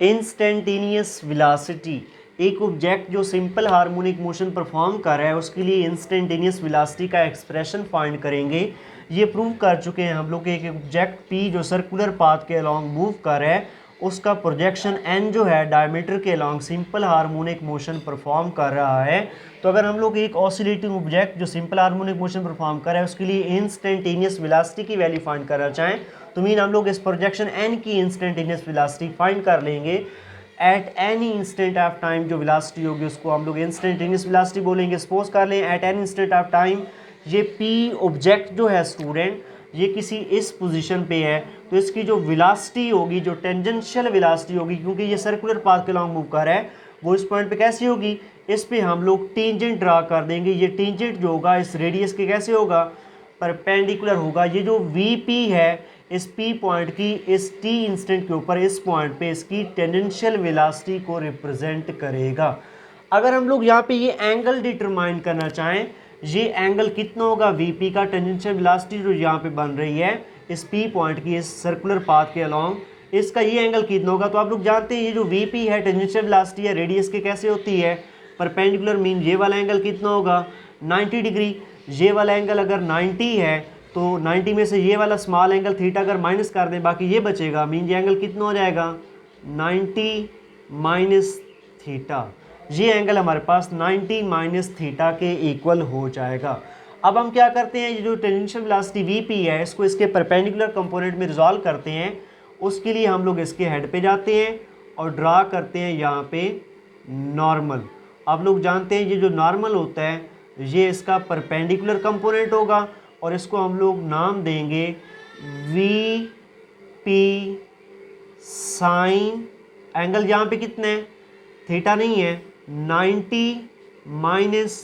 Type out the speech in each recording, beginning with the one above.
Instantaneous velocity, एक object जो simple harmonic motion perform कर रहा है उसके लिए इंस्टेंटेनियस वेलोसिटी का एक्सप्रेशन फाइंड करेंगे। ये प्रूव कर चुके हैं हम लोग कि एक ऑब्जेक्ट पी जो सर्कुलर पाथ के अलॉन्ग मूव कर रहा है उसका प्रोजेक्शन एन जो है डायमीटर के along simple harmonic motion perform कर रहा है। तो अगर हम लोग एक ऑसिलेटिंग ऑब्जेक्ट जो सिंपल हार्मोनिक मोशन परफॉर्म कर रहा है उसके लिए इंस्टेंटेनियस वेलोसिटी की वैल्यू फाइंड करना चाहें तो मीन हम लोग इस प्रोजेक्शन एन की इंस्टेंटेनियस वेलोसिटी फाइंड कर लेंगे। At any instant of time जो वेलोसिटी होगी उसको हम लोग इंस्टेंटेनियस वेलोसिटी बोलेंगे। सपोज कर लें at any instant of time ये पी ऑब्जेक्ट जो है स्टूडेंट ये किसी इस पोजीशन पे है तो इसकी जो वेलोसिटी होगी जो टेंजेंशियल वेलोसिटी होगी क्योंकि ये सर्कुलर पाथ के लॉन्ग मूव कर रहा है वो इस पॉइंट पे कैसी होगी, इस पे हम लोग टेंजेंट ड्रा कर देंगे। ये टेंजेंट जो होगा इस रेडियस के कैसे होगा, परपेंडिकुलर होगा। ये जो वी पी है इस पी पॉइंट की इस टी इंस्टेंट के ऊपर इस पॉइंट पे इसकी टेंजेंशियल वेलोसिटी को रिप्रेजेंट करेगा। अगर हम लोग यहाँ पे ये एंगल डिटरमाइन करना चाहें ये एंगल कितना होगा, वीपी का टेंजेंशियल वेलोसिटी जो यहाँ पे बन रही है इस पी पॉइंट की इस सर्कुलर पाथ के अलॉन्ग इसका ये एंगल कितना होगा। तो आप लोग जानते हैं ये जो वीपी है टेंजेंशियल वेलोसिटी है रेडियस के कैसे होती है परपेंडिकुलर, मीन ये वाला एंगल कितना होगा 90 डिग्री। ये वाला एंगल अगर 90 है तो 90 में से ये वाला स्मॉल एंगल थीटा अगर माइनस कर दें बाकी ये बचेगा, मीन ये एंगल कितना हो जाएगा 90 माइनस थीटा। ये एंगल हमारे पास 90 माइनस थीटा के इक्वल हो जाएगा। अब हम क्या करते हैं ये जो टेंजेंशियल वेलोसिटी वीपी है इसको इसके परपेंडिकुलर कंपोनेंट में रिजॉल्व करते हैं। उसके लिए हम लोग इसके हेड पे जाते हैं और ड्रा करते हैं यहाँ पे नॉर्मल। आप लोग जानते हैं ये जो नॉर्मल होता है ये इसका परपेंडिकुलर कंपोनेंट होगा और इसको हम लोग नाम देंगे वी पी साइन एंगल यहाँ पे कितना है थीटा नहीं है 90 माइनस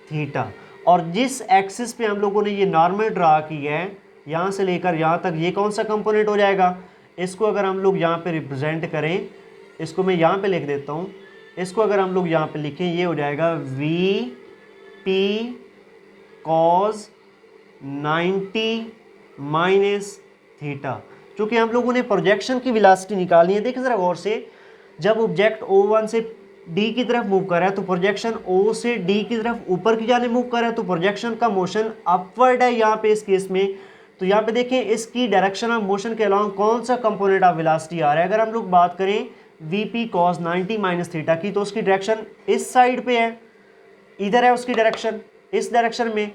थीटा। और जिस एक्सिस पे हम लोगों ने ये नॉर्मल ड्रा किया है यहाँ से लेकर यहाँ तक ये कौन सा कंपोनेंट हो जाएगा, इसको अगर हम लोग यहाँ पे रिप्रेजेंट करें इसको मैं यहाँ पे लिख देता हूँ। इसको अगर हम लोग यहाँ पे लिखें ये हो जाएगा V P cause 90 minus theta. चूँकि हम लोगों ने प्रोजेक्शन की वेलोसिटी निकालनी है, देखिए ज़रा गौर से जब ऑब्जेक्ट O1 से D की तरफ मूव कर रहा है तो प्रोजेक्शन O से D की तरफ ऊपर की जाने मूव कर रहा है तो प्रोजेक्शन का मोशन अपवर्ड है यहाँ पे इस केस में। तो यहाँ पे देखें इसकी डायरेक्शन ऑफ मोशन के अलॉन्ग कौन सा कंपोनेंट ऑफ वेलोसिटी आ रहा है। अगर हम लोग बात करें वीपी कॉस 90 माइनस थीटा की तो उसकी डायरेक्शन इस साइड पे है, इधर है उसकी डायरेक्शन इस डायरेक्शन में।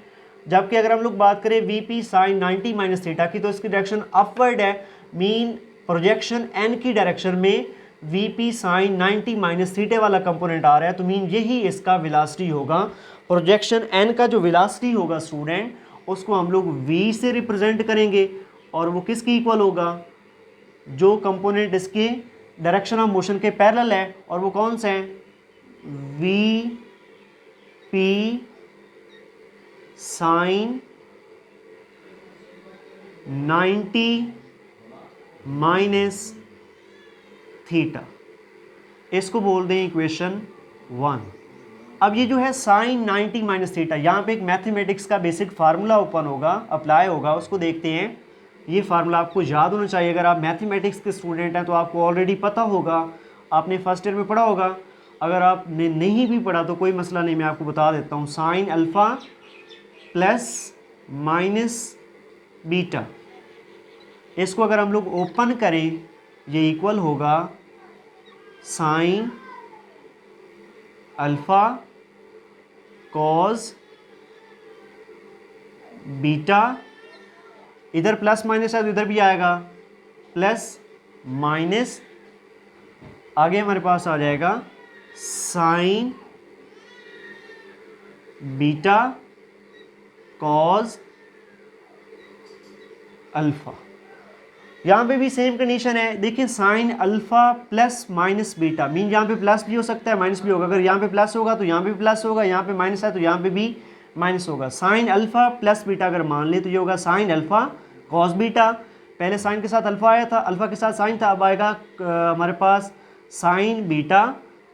जबकि अगर हम लोग बात करें वीपी साइन 90 माइनस थीटा की तो इसकी डायरेक्शन अपवर्ड है, मीन प्रोजेक्शन एन की डायरेक्शन में वीपी साइन 90 माइनस थीटे वाला कंपोनेंट आ रहा है। तो मीन यही इसका वेलोसिटी होगा। प्रोजेक्शन एन का जो वेलोसिटी होगा स्टूडेंट उसको हम लोग वी से रिप्रेजेंट करेंगे और वो किसकी इक्वल होगा, जो कंपोनेंट इसके डायरेक्शन ऑफ मोशन के पैरेलल है और वो कौन सा है V P sine 90 minus theta, इसको बोल दें इक्वेशन 1। अब ये जो है साइन 90 माइनस थीटा यहाँ पे एक मैथमेटिक्स का बेसिक फार्मूला ओपन होगा अप्लाई होगा उसको देखते हैं। ये फार्मूला आपको याद होना चाहिए, अगर आप मैथमेटिक्स के स्टूडेंट हैं तो आपको ऑलरेडी पता होगा, आपने फर्स्ट ईयर में पढ़ा होगा। अगर आपने नहीं भी पढ़ा तो कोई मसला नहीं, मैं आपको बता देता हूँ। Sine alpha plus minus beta, इसको अगर हम लोग ओपन करें ये इक्वल होगा साइन अल्फ़ा कॉस बीटा, इधर प्लस माइनस है तो इधर भी आएगा प्लस माइनस, आगे हमारे पास आ जाएगा साइन बीटा कॉस अल्फ़ा। यहाँ पे भी सेम कंडीशन है, देखिए sine alpha plus minus beta, mean यहाँ पे प्लस भी हो सकता है माइनस भी होगा। अगर यहाँ पे प्लस होगा तो यहाँ पे प्लस होगा, यहाँ पे माइनस है तो यहाँ पे भी माइनस होगा। साइन अल्फ़ा प्लस बीटा अगर मान ले तो ये होगा साइन अल्फ़ा कॉस बीटा। पहले साइन के साथ अल्फ़ा आया था, अल्फ़ा के साथ साइन था, अब आएगा हमारे पास साइन बीटा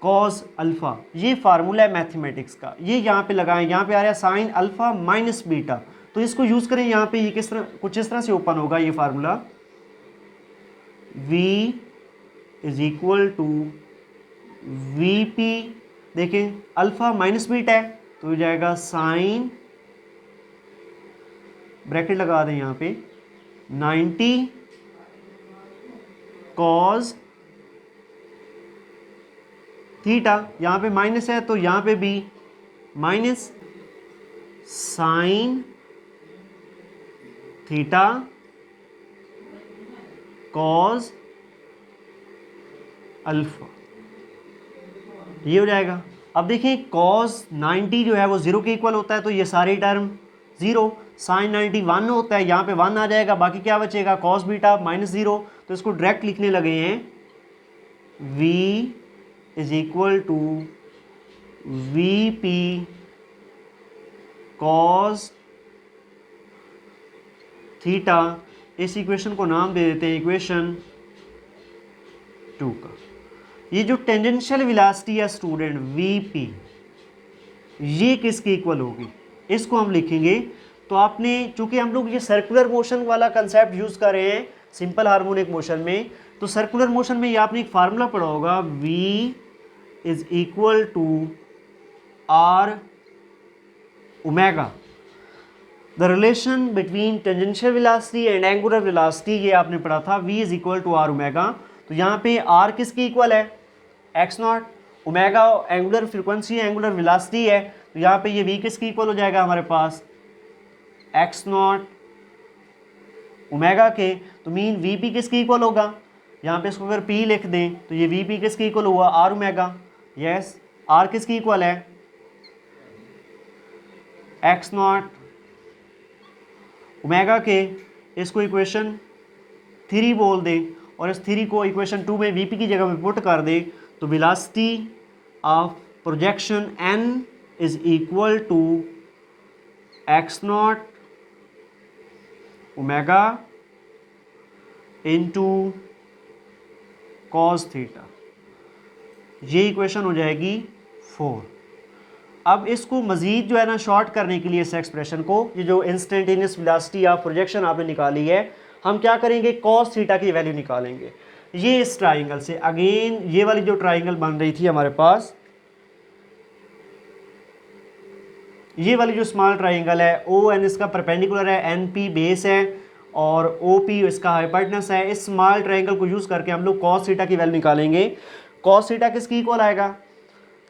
कॉस अल्फ़ा। ये फार्मूला है मैथमेटिक्स का, ये यहाँ पे लगाएं। यहाँ पे आ रहा है साइन अल्फ़ा माइनस बीटा, तो इसको यूज़ करें यहाँ पे। ये किस तरह कुछ इस तरह से ओपन होगा ये formula, V is equal to V P, देखें अल्फा माइनस बीटा है तो हो जाएगा साइन, ब्रैकेट लगा दें यहाँ पे 90 कॉज थीटा, यहाँ पे माइनस है तो यहाँ पे भी minus sine theta cause alpha, ये हो जाएगा। अब देखिए कॉस 90 जो है वो 0 के इक्वल होता है तो ये सारे टर्म 0, साइन 90 1 होता है, यहाँ पे 1 आ जाएगा, बाकी क्या बचेगा कॉस बीटा माइनस 0, तो इसको डायरेक्ट लिखने लगे हैं v is equal to V P cos theta. इस इक्वेशन को नाम दे देते हैं इक्वेशन 2 का। ये जो टेंजेंशियल वेलोसिटी है स्टूडेंट वीपी, ये किसके इक्वल होगी, इसको हम लिखेंगे। तो आपने चूंकि हम लोग ये सर्कुलर मोशन वाला कंसेप्ट यूज कर रहे हैं सिंपल हार्मोनिक मोशन में, तो सर्कुलर मोशन में ये आपने एक फार्मूला पढ़ा होगा v is equal to R omega, the relation between tangential velocity and angular velocity, ये आपने पढ़ा था v is equal to R omega. तो यहाँ पे r किसके इक्वल है X naught, omega angular frequency angular velocity है, तो यहाँ पे ये v किसके इक्वल हो जाएगा हमारे पास एक्स नॉट ओमेगा के, तो मीन वी पी किसके इक्वल होगा, यहाँ पे इसको अगर p लिख दें तो ये वी पी किसके इक्वल हुआ आर ओमेगा, यस r किसके इक्वल है एक्स नॉट ओमेगा के, इसको इक्वेशन 3 बोल दें और इस 3 को इक्वेशन 2 में वीपी की जगह में पुट कर दें, तो velocity of projection n is equal to X naught omega into cos theta, ये इक्वेशन हो जाएगी 4। अब इसको मज़ीद जो है ना शॉर्ट करने के लिए इस एक्सप्रेशन को, ये जो इंस्टेंटेनियस वेलोसिटी ऑफ प्रोजेक्शन आपने निकाली है, हम क्या करेंगे कॉस थीटा की वैल्यू निकालेंगे। ये इस ट्राइंगल से अगेन, ये वाली जो ट्राइंगल बन रही थी हमारे पास, ये वाली जो स्मॉल ट्राइंगल है ओ एन इसका परपेंडिकुलर है, एन पी बेस है और ओ पी इसका हाइपोटेनस है। इस स्मॉल ट्राइंगल को यूज़ करके हम लोग कॉस थीटा की वैल्यू निकालेंगे। कॉस थीटा किसकी इक्वल आएगा,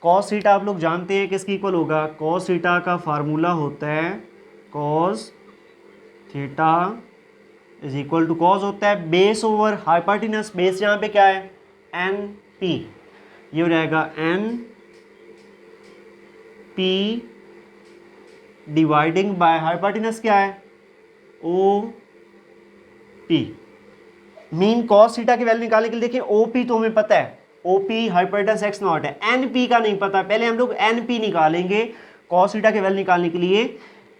कॉस थीटा आप लोग जानते हैं किसकी इक्वल होगा, कॉस थीटा का फार्मूला होता है cos theta is equal to cos होता है बेस ओवर हाइपोटेनस, बेस यहाँ पे क्या है एन पी, ये हो जाएगा N P dividing by hypotenuse क्या है O P. Mean cos theta की वैल्यू निकालने के लिए देखिए ओ पी तो हमें पता है, O P hypotenuse X naught है, एन पी का नहीं पता, पहले हम लोग एन पी निकालेंगे। कॉस थीटा की वैल्यू निकालने के लिए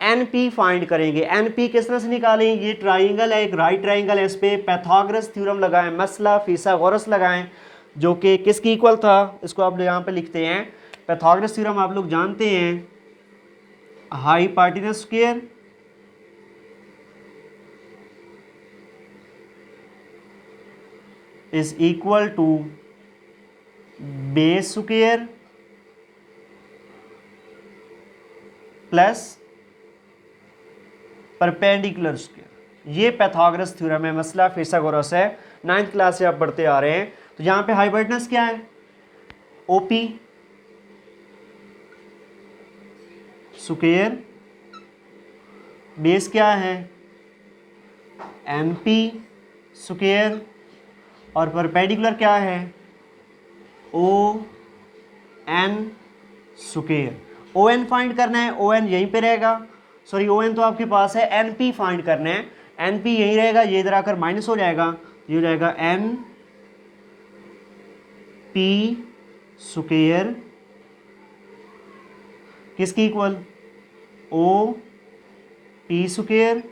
एन पी फाइंड करेंगे। एन पी किस तरह से निकालेंगे, ये ट्राइंगल है एक राइट ट्राइंगल है, इस पर पैथागोरस थ्योरम लगाएं, मसला फिसागोरस लगाएं, जो कि किसकी इक्वल था, इसको आप यहाँ पे लिखते हैं पैथागोरस थ्योरम आप लोग जानते हैं, hypotenuse square is equal to base square plus perpendicular square. ये पैथागोरस थ्योरम है, मसला फिसागोरस है, 9th क्लास से आप पढ़ते आ रहे हैं। तो यहाँ पे हाइपोटेनस क्या है ओपी स्क्वायर, बेस क्या है एमपी स्क्वायर और परपेंडिकुलर क्या है O N square. O N find करना है, ओ एन यहीं पे रहेगा, सॉरी ओ एन तो आपके पास है, एन पी फाइंड करना है, एन पी यहीं रहेगा, ये इधर आकर माइनस हो जाएगा, ये हो जाएगा एन पी स्क्वायर किसकी equal O P square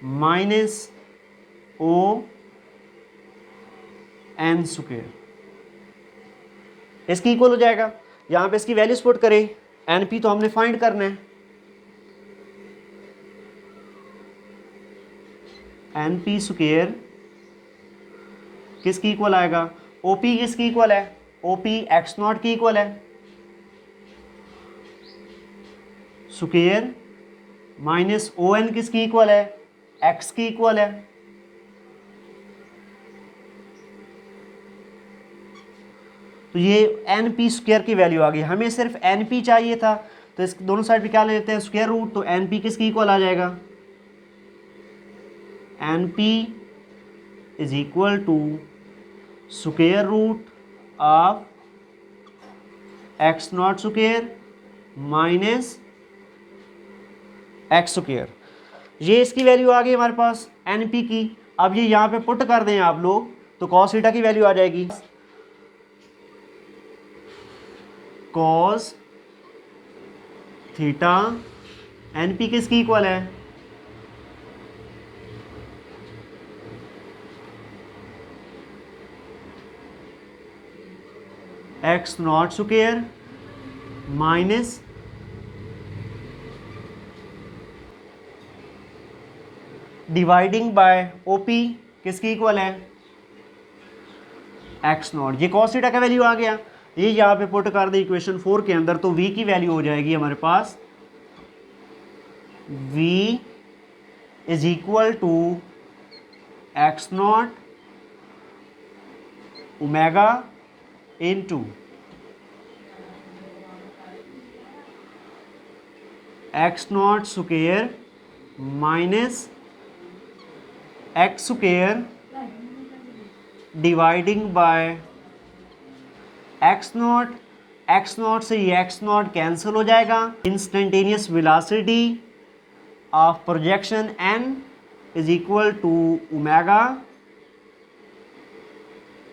minus O N square, इसकी इक्वल हो जाएगा। यहाँ पे इसकी वैल्यूज पुट करें, एन पी तो हमने फाइंड करना है, एन पी स्क्वायर किसकी इक्वल आएगा, OP किसकी इक्वल है, OP एक्स नॉट की इक्वल है, स्क्वायर माइनस ON किसकी इक्वल है, x की इक्वल है। तो ये NP स्क्वायर की वैल्यू आ गई, हमें सिर्फ NP चाहिए था, तो इस दोनों साइड पे क्या ले लेते हैं, स्क्वायर रूट, तो NP किसकी इक्वल आ जाएगा, NP is equal to square root of X naught square minus X square. ये इसकी वैल्यू आ गई हमारे पास NP की। अब ये यहाँ पे पुट कर दें आप लोग तो cos थीटा की वैल्यू आ जाएगी, cos थीटा NP किसकी इक्वल है, X naught square minus dividing by OP किसकी इक्वल है, एक्स नॉट। ये cos थीटा का वैल्यू आ गया, ये यहाँ पे पुट कर दे इक्वेशन 4 के अंदर, तो v की वैल्यू हो जाएगी हमारे पास v is equal to X naught omega into X naught square minus X square dividing by X naught से ये एक्स नॉट कैंसिल हो जाएगा। Instantaneous velocity of projection n is equal to omega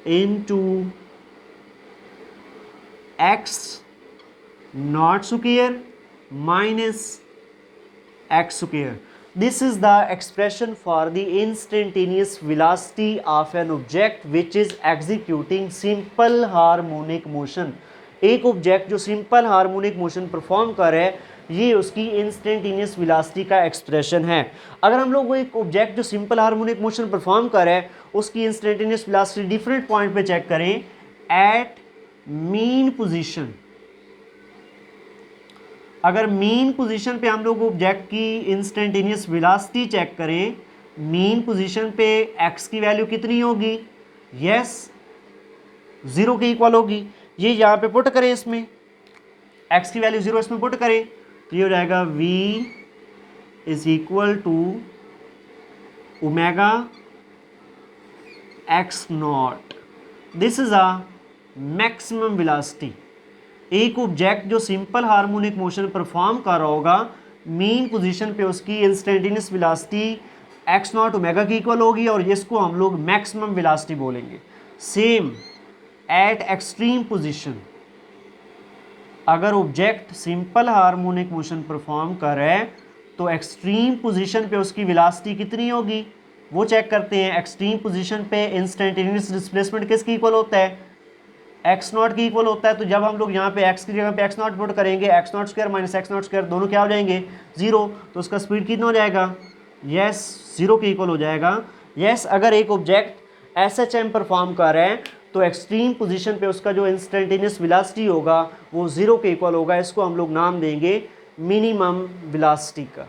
into X naught square minus x square. This is the expression for the instantaneous velocity of an object which is executing simple harmonic motion. एक object जो simple harmonic motion perform कर रहा है, ये उसकी instantaneous velocity का expression है। अगर हम लोग वो एक ऑब्जेक्ट जो सिंपल हार्मोनिक मोशन परफॉर्म कर रहा है उसकी इंस्टेंटेनियस वेलोसिटी डिफरेंट पॉइंट पे चेक करें, एट मीन पोजीशन, अगर मीन पोजीशन पे हम लोग ऑब्जेक्ट की इंस्टेंटेनियस वेलोसिटी चेक करें, मीन पोजीशन पे x की वैल्यू कितनी होगी, यस 0 के इक्वल होगी। ये यहाँ पे पुट करें, इसमें x की वैल्यू 0 इसमें पुट करें तो ये हो जाएगा v is equal to omega X naught. This is a maximum velocity. एक ऑब्जेक्ट जो सिंपल हार्मोनिक मोशन परफॉर्म कर रहा होगा, मीन पोजीशन पे उसकी instantaneous velocity X naught omega की इक्वल होगी और इसको हम लोग मैक्सिमम वेलोसिटी बोलेंगे। सेम एट एक्सट्रीम पोजीशन, अगर object simple harmonic motion perform कर रहा है तो एक्सट्रीम पोजीशन पे उसकी वेलोसिटी कितनी होगी वो चेक करते हैं। एक्सट्रीम पोजीशन पे इंस्टेंटेनियस डिस्प्लेसमेंट किसकी इक्वल होता है, एक्स नॉट की इक्वल होता है। तो जब हम लोग यहाँ पे एक्स की जगह पे एक्स नॉट पुट करेंगे, x naught square minus x naught square दोनों क्या हो जाएंगे 0, तो उसका स्पीड कितना हो जाएगा, यस 0 के इक्वल हो जाएगा। यस अगर एक ऑब्जेक्ट SHM परफॉर्म कर रहा है तो एक्सट्रीम पोजीशन पे उसका जो इंस्टेंटेनियस वेलोसिटी होगा वो 0 के इक्वल होगा। इसको हम लोग नाम देंगे मिनिमम वेलोसिटी का।